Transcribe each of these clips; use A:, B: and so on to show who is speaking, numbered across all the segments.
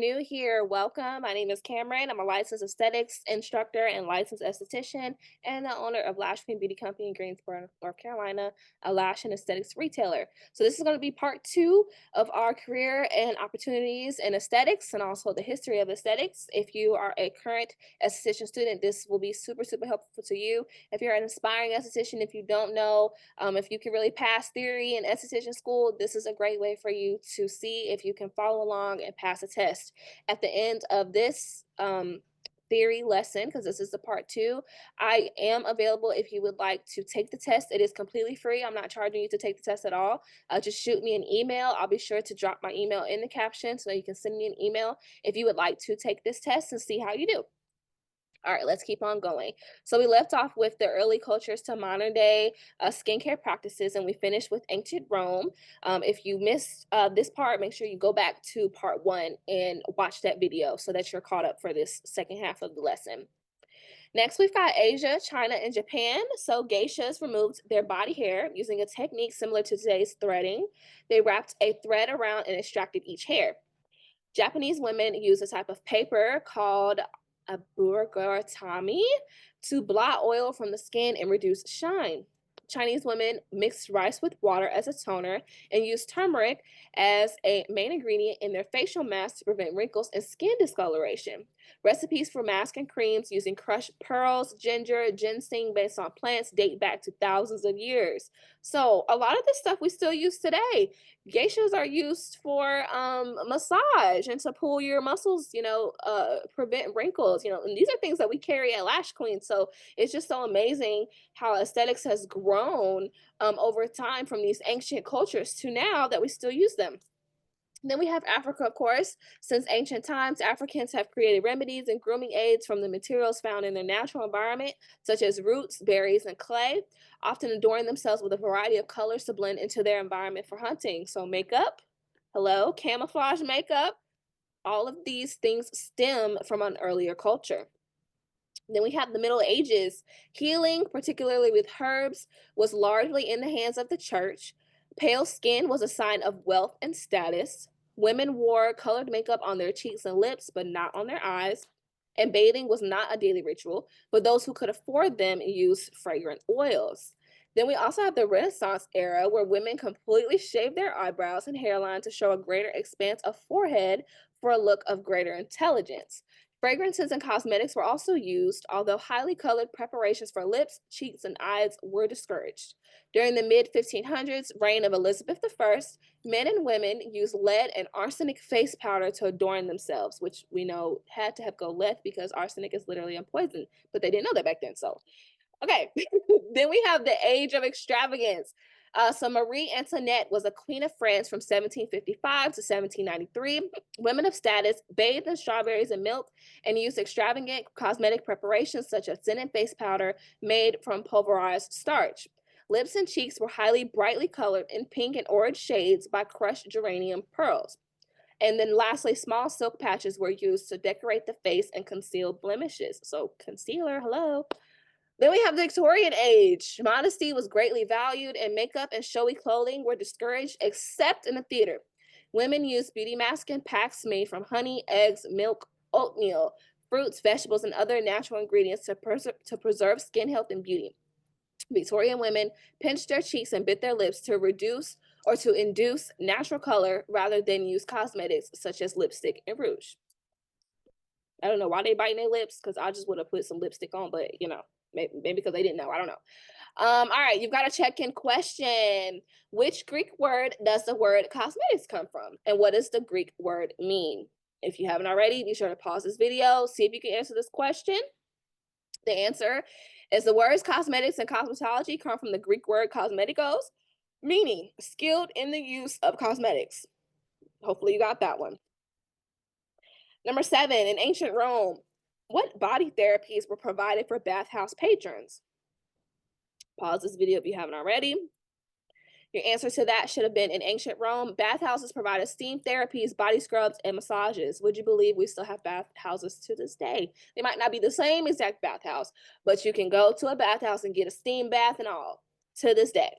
A: new here, welcome. My name is Cameron. I'm a licensed aesthetics instructor and licensed esthetician and the owner of Lash Queen Beauty Company in Greensboro, North Carolina, a lash and aesthetics retailer. So this is going to be part two of our career and opportunities in aesthetics and also the history of aesthetics. If you are a current esthetician student, this will be super helpful to you. If you're an aspiring esthetician, if you don't know if you can really pass theory in esthetician school, this is a great way for you to see if you can follow along and pass a test. At the end of this theory lesson, because this is the part two, I am available if you would like to take the test. It is completely free. I'm not charging you to take the test at all. Just shoot me an email. I'll be sure to drop my email in the caption so you can send me an email if you would like to take this test and see how you do. All right, let's keep on going. So we left off with the early cultures to modern day skincare practices, and we finished with ancient Rome. If you missed this part, make sure you go back to part one and watch that video so that you're caught up for this second half of the lesson. Next, we've got Asia, China, and Japan. So geishas removed their body hair using a technique similar to today's threading. They wrapped a thread around and extracted each hair. Japanese women use a type of paper called a burgatami to blot oil from the skin and reduce shine. Chinese women mix rice with water as a toner and use turmeric as a main ingredient in their facial masks to prevent wrinkles and skin discoloration. Recipes for masks and creams using crushed pearls, ginger, ginseng based on plants date back to thousands of years. So, a lot of this stuff we still use today. Geishas are used for massage and to pull your muscles, prevent wrinkles, and these are things that we carry at Lash Queen. So it's just so amazing how aesthetics has grown over time from these ancient cultures to now that we still use them. Then we have Africa, of course. Since ancient times, Africans have created remedies and grooming aids from the materials found in their natural environment, such as roots, berries, and clay, often adorning themselves with a variety of colors to blend into their environment for hunting. So, makeup, hello, camouflage makeup, all of these things stem from an earlier culture. Then we have the Middle Ages. Healing, particularly with herbs, was largely in the hands of the church. Pale skin was a sign of wealth and status. Women wore colored makeup on their cheeks and lips, but not on their eyes. And bathing was not a daily ritual, but those who could afford them used fragrant oils. Then we also have the Renaissance era, where women completely shaved their eyebrows and hairline to show a greater expanse of forehead for a look of greater intelligence. Fragrances and cosmetics were also used, although highly colored preparations for lips, cheeks, and eyes were discouraged. During the mid 1500s reign of Elizabeth I, men and women used lead and arsenic face powder to adorn themselves, which we know had to have go left because arsenic is literally a poison, but they didn't know that back then. So okay, then we have the age of extravagance. So Marie Antoinette was a queen of France from 1755 to 1793. Women of status bathed in strawberries and milk and used extravagant cosmetic preparations such as scented face powder made from pulverized starch. Lips and cheeks were highly brightly colored in pink and orange shades by crushed geranium pearls. And then lastly, small silk patches were used to decorate the face and conceal blemishes. So concealer, hello. Then we have the Victorian age. Modesty was greatly valued, and makeup and showy clothing were discouraged, except in the theater. Women used beauty masks and packs made from honey, eggs, milk, oatmeal, fruits, vegetables, and other natural ingredients to preserve skin health and beauty. Victorian women pinched their cheeks and bit their lips to reduce or to induce natural color rather than use cosmetics such as lipstick and rouge. I don't know why they biting their lips, because I just would have put some lipstick on, but maybe because they didn't know. I don't know. All right, you've got a check-in question. Which Greek word does the word cosmetics come from? And what does the Greek word mean? If you haven't already, be sure to pause this video, see if you can answer this question. The answer is the words cosmetics and cosmetology come from the Greek word cosmetikos, meaning skilled in the use of cosmetics. Hopefully you got that one. Number 7, in ancient Rome, what body therapies were provided for bathhouse patrons? Pause this video if you haven't already. Your answer to that should have been in ancient Rome, bathhouses provided steam therapies, body scrubs, and massages. Would you believe we still have bathhouses to this day? They might not be the same exact bathhouse, but you can go to a bathhouse and get a steam bath and all to this day.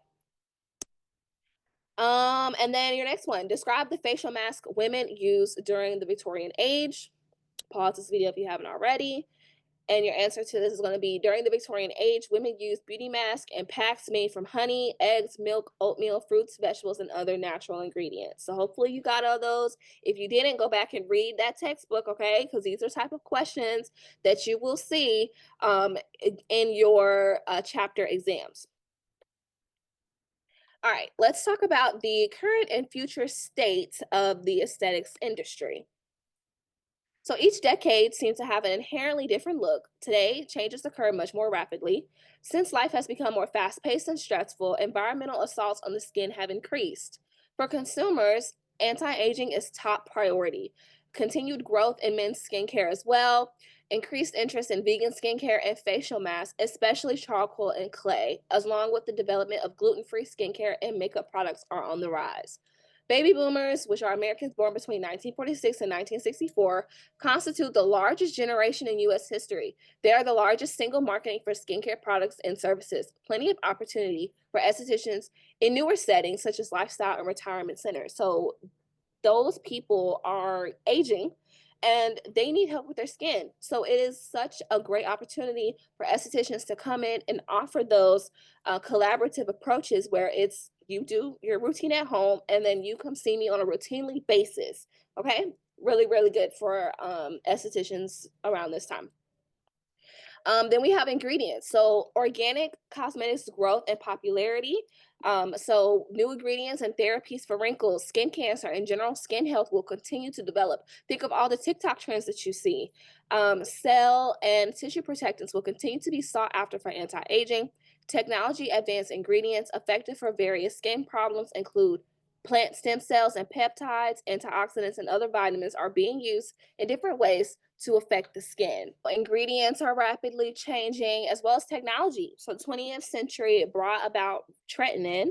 A: And then your next one, describe the facial mask women used during the Victorian age. Pause this video if you haven't already. And your answer to this is going to be during the Victorian age, women used beauty masks and packs made from honey, eggs, milk, oatmeal, fruits, vegetables, and other natural ingredients. So hopefully you got all those. If you didn't, go back and read that textbook, okay? Because these are type of questions that you will see in your chapter exams. All right, let's talk about the current and future state of the aesthetics industry. So each decade seems to have an inherently different look. Today, changes occur much more rapidly. Since life has become more fast paced and stressful, environmental assaults on the skin have increased. For consumers, anti aging is top priority. Continued growth in men's skincare as well, increased interest in vegan skincare and facial masks, especially charcoal and clay, along with the development of gluten free skincare and makeup products, are on the rise. Baby boomers, which are Americans born between 1946 and 1964, constitute the largest generation in U.S. history. They are the largest single marketing for skincare products and services. Plenty of opportunity for estheticians in newer settings such as lifestyle and retirement centers. So those people are aging and they need help with their skin. So it is such a great opportunity for estheticians to come in and offer those collaborative approaches where it's you do your routine at home and then you come see me on a routinely basis. Okay, really, really good for estheticians around this time. Then we have ingredients. So organic cosmetics growth and popularity. So new ingredients and therapies for wrinkles, skin cancer, and general skin health will continue to develop. Think of all the TikTok trends that you see. Cell and tissue protectants will continue to be sought after for anti-aging. Technology advanced ingredients effective for various skin problems include plant stem cells and peptides, antioxidants, and other vitamins are being used in different ways to affect the skin. Ingredients are rapidly changing as well as technology. So 20th century brought about tretinoin,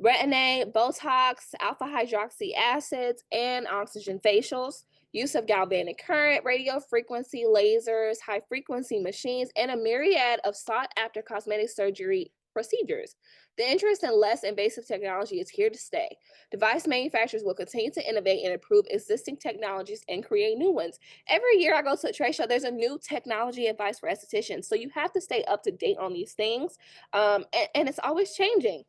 A: retin-A, Botox, alpha hydroxy acids, and oxygen facials. Use of galvanic current, radio frequency, lasers, high frequency machines, and a myriad of sought after cosmetic surgery procedures. The interest in less invasive technology is here to stay. Device manufacturers will continue to innovate and improve existing technologies and create new ones. Every year I go to a trade show, there's a new technology advice for estheticians. So you have to stay up to date on these things. And it's always changing.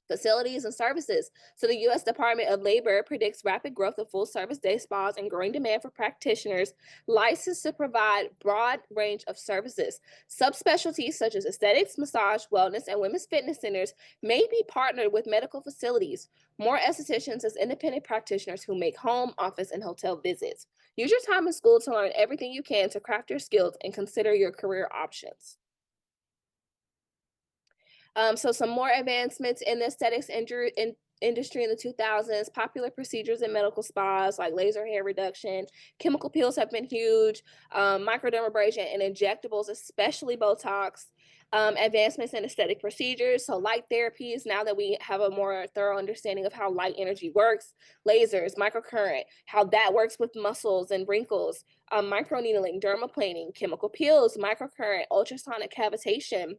A: Facilities and services. So the U.S. Department of Labor predicts rapid growth of full-service day spas and growing demand for practitioners licensed to provide broad range of services. Subspecialties such as aesthetics, massage, wellness, and women's fitness centers may be partnered with medical facilities. More estheticians as independent practitioners who make home, office, and hotel visits. Use your time in school to learn everything you can to craft your skills and consider your career options. So some more advancements in the aesthetics industry in the 2000s, popular procedures in medical spas like laser hair reduction, chemical peels have been huge, microdermabrasion and injectables, especially Botox, advancements in aesthetic procedures, so light therapies, now that we have a more thorough understanding of how light energy works, lasers, microcurrent, how that works with muscles and wrinkles, microneedling, dermaplaning, chemical peels, microcurrent, ultrasonic cavitation.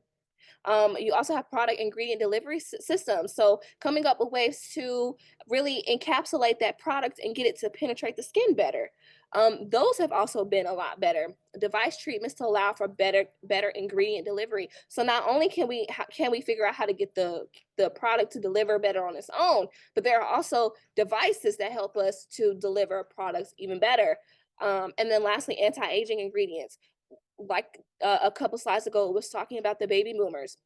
A: You also have product ingredient delivery systems. So coming up with ways to really encapsulate that product and get it to penetrate the skin better. Those have also been a lot better. Device treatments to allow for better ingredient delivery. So not only can we figure out how to get the product to deliver better on its own, but there are also devices that help us to deliver products even better. And then lastly, anti-aging ingredients like a couple slides ago, it was talking about the baby boomers.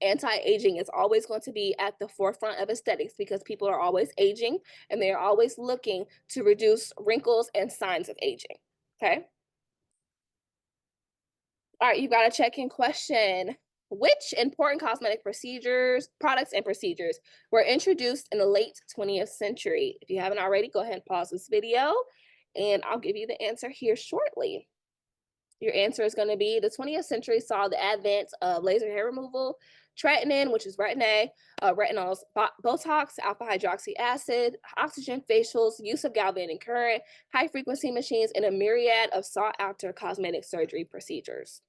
A: Anti-aging is always going to be at the forefront of aesthetics because people are always aging and they are always looking to reduce wrinkles and signs of aging. Okay. All right, you got a check-in question. Which important cosmetic procedures, products, and procedures were introduced in the late 20th century? If you haven't already, go ahead and pause this video and I'll give you the answer here shortly. Your answer is going to be the 20th century saw the advent of laser hair removal, tretinoin, which is retin-A, retinols, Botox, alpha hydroxy acid, oxygen facials, use of galvanic current, high frequency machines, and a myriad of sought after cosmetic surgery procedures.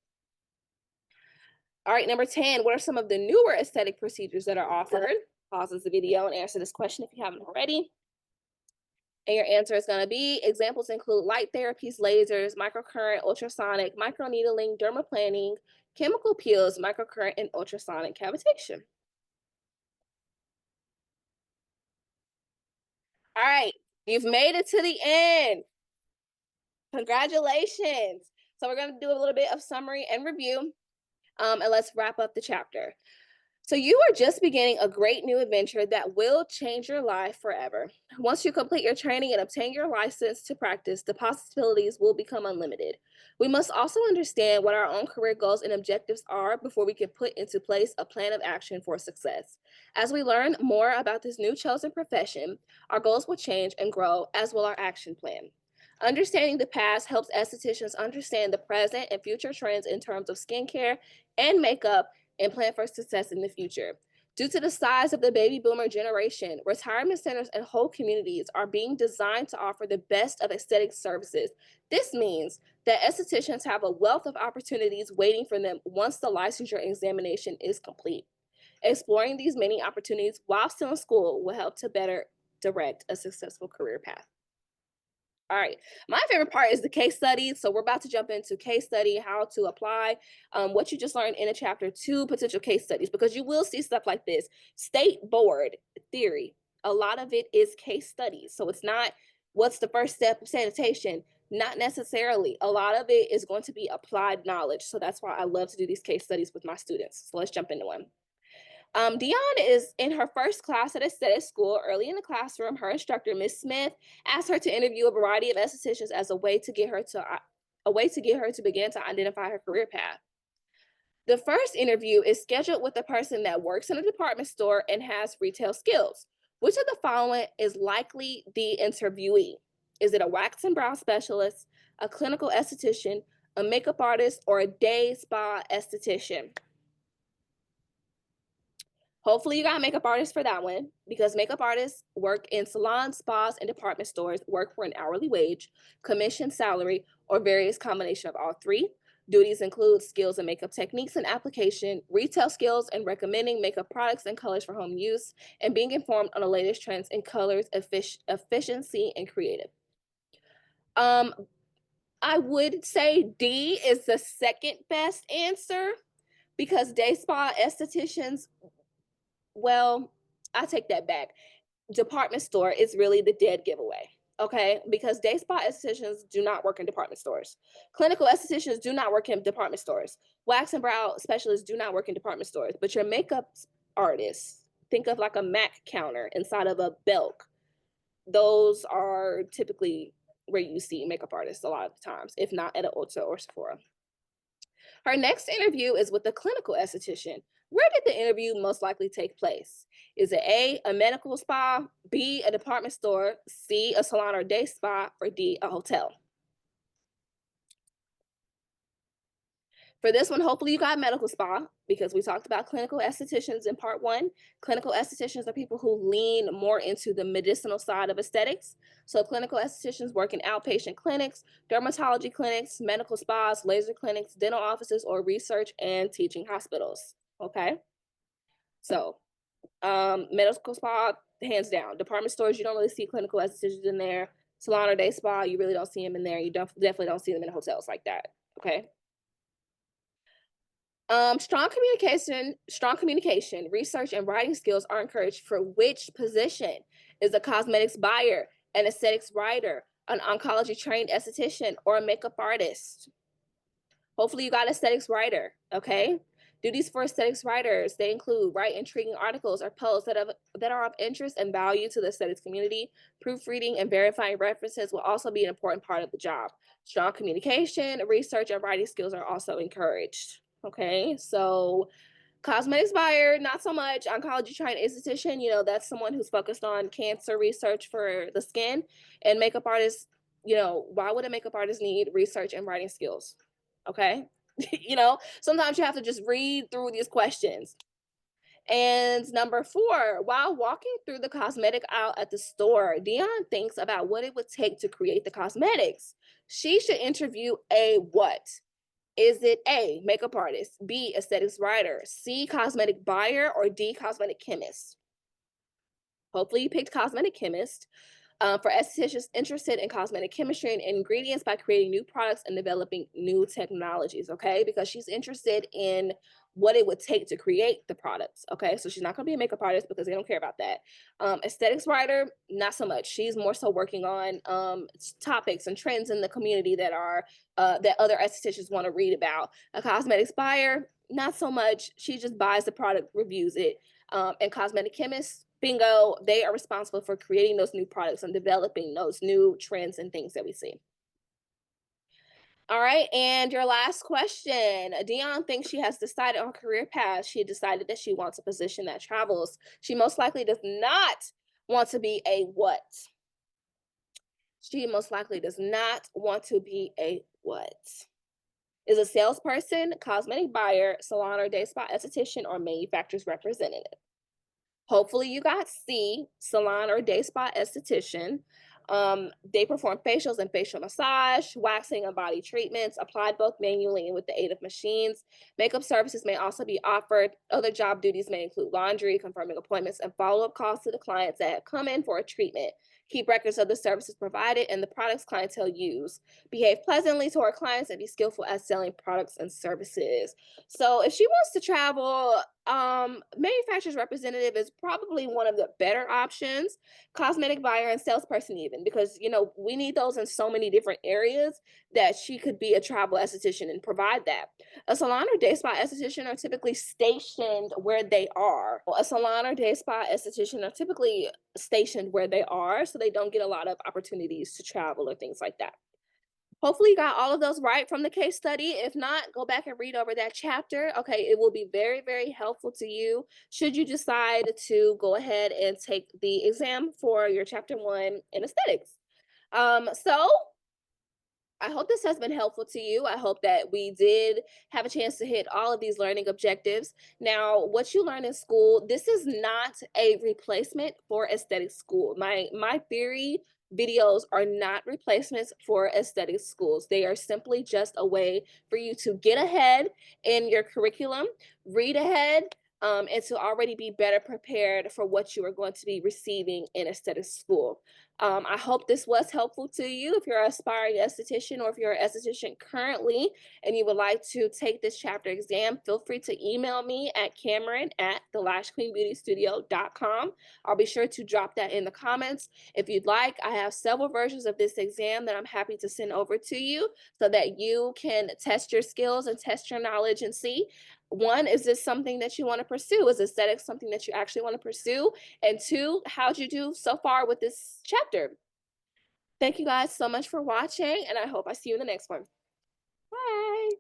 A: All right, number 10, what are some of the newer aesthetic procedures that are offered? Pause the video and answer this question if you haven't already. And your answer is going to be examples include light therapies, lasers, microcurrent, ultrasonic, microneedling, dermaplaning, chemical peels, microcurrent, and ultrasonic cavitation. All right, you've made it to the end. Congratulations. So we're going to do a little bit of summary and review, and let's wrap up the chapter. So you are just beginning a great new adventure that will change your life forever. Once you complete your training and obtain your license to practice, the possibilities will become unlimited. We must also understand what our own career goals and objectives are before we can put into place a plan of action for success. As we learn more about this new chosen profession, our goals will change and grow, as will our action plan. Understanding the past helps estheticians understand the present and future trends in terms of skincare and makeup and plan for success in the future. Due to the size of the baby boomer generation, retirement centers and whole communities are being designed to offer the best of aesthetic services. This means that estheticians have a wealth of opportunities waiting for them once the licensure examination is complete. Exploring these many opportunities while still in school will help to better direct a successful career path. All right. My favorite part is the case studies. So we're about to jump into case study, how to apply what you just learned in a chapter to potential case studies, because you will see stuff like this. State board theory. A lot of it is case studies. So it's not what's the first step of sanitation. Not necessarily. A lot of it is going to be applied knowledge. So that's why I love to do these case studies with my students. So let's jump into one. Dion is in her first class at aesthetic school. Early in the classroom, her instructor, Miss Smith, asked her to interview a variety of estheticians as a way to get her to begin to identify her career path. The first interview is scheduled with a person that works in a department store and has retail skills. Which of the following is likely the interviewee? Is it a wax and brow specialist, a clinical esthetician, a makeup artist, or a day spa esthetician? Hopefully you got makeup artists for that one, because makeup artists work in salons, spas, and department stores, work for an hourly wage, commission, salary, or various combination of all three. Duties include skills in makeup techniques and application, retail skills, and recommending makeup products and colors for home use, and being informed on the latest trends in colors, efficiency, and creative. Um, I would say D is the second best answer, because day spa estheticians, well, I take that back. Department store is really the dead giveaway. Okay, because day spa estheticians do not work in department stores. Clinical estheticians do not work in department stores. Wax and brow specialists do not work in department stores. But your makeup artists, think of like a MAC counter inside of a Belk. Those are typically where you see makeup artists a lot of the times, if not at an Ulta or Sephora. Her next interview is with a clinical esthetician. Where did the interview most likely take place? Is it A, a medical spa, B, a department store, C, a salon or day spa, or D, a hotel? For this one, hopefully you got medical spa, because we talked about clinical estheticians in part one. Clinical estheticians are people who lean more into the medicinal side of aesthetics. So clinical estheticians work in outpatient clinics, dermatology clinics, medical spas, laser clinics, dental offices, or research and teaching hospitals. Okay. So medical spa, hands down. Department stores, you don't really see clinical estheticians in there. Salon or day spa, you really don't see them in there. You definitely don't see them in hotels like that. Okay. Strong communication, research, and writing skills are encouraged for which position? Is a cosmetics buyer, an aesthetics writer, an oncology trained esthetician, or a makeup artist? Hopefully you got aesthetics writer, okay? Duties for aesthetics writers, they include write intriguing articles or posts that are of interest and value to the aesthetics community. Proofreading and verifying references will also be an important part of the job. Strong communication, research, and writing skills are also encouraged. Okay, so cosmetics buyer, not so much. Oncology trained esthetician, that's someone who's focused on cancer research for the skin. And makeup artist, why would a makeup artist need research and writing skills? Okay. Sometimes you have to just read through these questions. And number 4, while walking through the cosmetic aisle at the store, Dion thinks about what it would take to create the cosmetics. She should interview a what? Is it A, makeup artist, B, aesthetics writer, C, cosmetic buyer, or D, cosmetic chemist? Hopefully you picked cosmetic chemist. For estheticians interested in cosmetic chemistry and ingredients by creating new products and developing new technologies, okay? Because she's interested in what it would take to create the products, okay? So she's not going to be a makeup artist because they don't care about that. Aesthetics writer, not so much. She's more so working on topics and trends in the community that are that other estheticians want to read about. A cosmetics buyer, not so much. She just buys the product, reviews it. And cosmetic chemists, bingo, they are responsible for creating those new products and developing those new trends and things that we see. All right, and your last question. Dion thinks she has decided on her career path. She decided that she wants a position that travels. She most likely does not want to be a what? She most likely does not want to be a what? Is a salesperson, cosmetic buyer, salon or day spa esthetician, or manufacturer's representative? Hopefully you got C, salon or day spa esthetician. They perform facials and facial massage, waxing and body treatments, applied both manually and with the aid of machines. Makeup services may also be offered. Other job duties may include laundry, confirming appointments, and follow-up calls to the clients that have come in for a treatment. Keep records of the services provided and the products clientele use. Behave pleasantly to our clients and be skillful at selling products and services. So if she wants to travel, manufacturer's representative is probably one of the better options. Cosmetic buyer and salesperson, even because we need those in so many different areas that she could be a travel esthetician and provide that. A salon or day spa esthetician are typically stationed where they are. A salon or day spa esthetician are typically stationed where they are, so they don't get a lot of opportunities to travel or things like that. Hopefully you got all of those right from the case study. If not, go back and read over that chapter. Okay, it will be very, very helpful to you should you decide to go ahead and take the exam for your chapter 1 in aesthetics. So I hope this has been helpful to you. I hope that we did have a chance to hit all of these learning objectives. Now, what you learn in school, this is not a replacement for aesthetic school. My theory videos are not replacements for aesthetic schools. They are simply just a way for you to get ahead in your curriculum, read ahead, and to already be better prepared for what you are going to be receiving in aesthetic school. I hope this was helpful to you. If you're an aspiring esthetician or if you're an esthetician currently and you would like to take this chapter exam, feel free to email me at Cameron@thelashqueenbeautystudio.com. I'll be sure to drop that in the comments. If you'd like, I have several versions of this exam that I'm happy to send over to you so that you can test your skills and test your knowledge and see, one, is this something that you want to pursue? Is aesthetics something that you actually want to pursue? And two, how'd you do so far with this chapter? Thank you guys so much for watching, and I hope I see you in the next one. Bye.